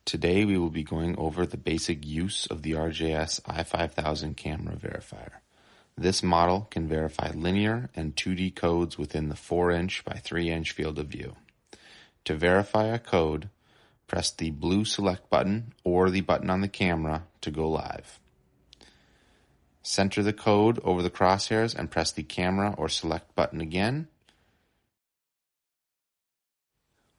Today we will be going over the basic use of the RJS i5000 camera verifier. This model can verify linear and 2D codes within the 4" by 3" field of view. To verify a code, press the blue select button or the button on the camera to go live. Center the code over the crosshairs and press the camera or select button again.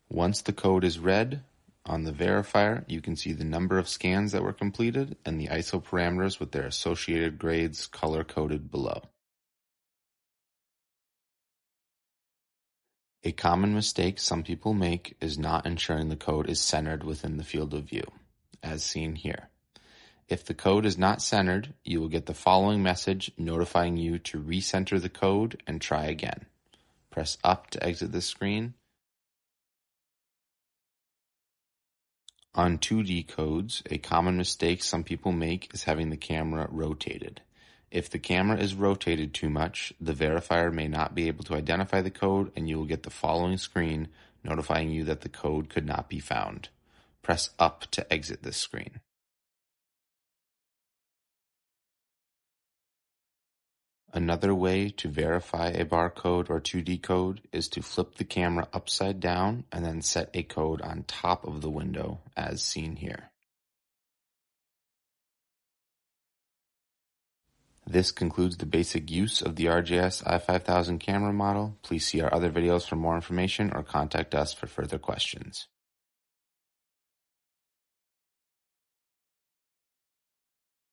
Once the code is read, on the verifier, you can see the number of scans that were completed and the ISO parameters with their associated grades color-coded below. A common mistake some people make is not ensuring the code is centered within the field of view, as seen here. If the code is not centered, you will get the following message notifying you to recenter the code and try again. Press up to exit the screen. On 2D codes, a common mistake some people make is having the camera rotated. If the camera is rotated too much, the verifier may not be able to identify the code and you will get the following screen notifying you that the code could not be found. Press up to exit this screen. Another way to verify a barcode or 2D code is to flip the camera upside down and then set a code on top of the window as seen here. This concludes the basic use of the RJS i5000 camera model. Please see our other videos for more information or contact us for further questions.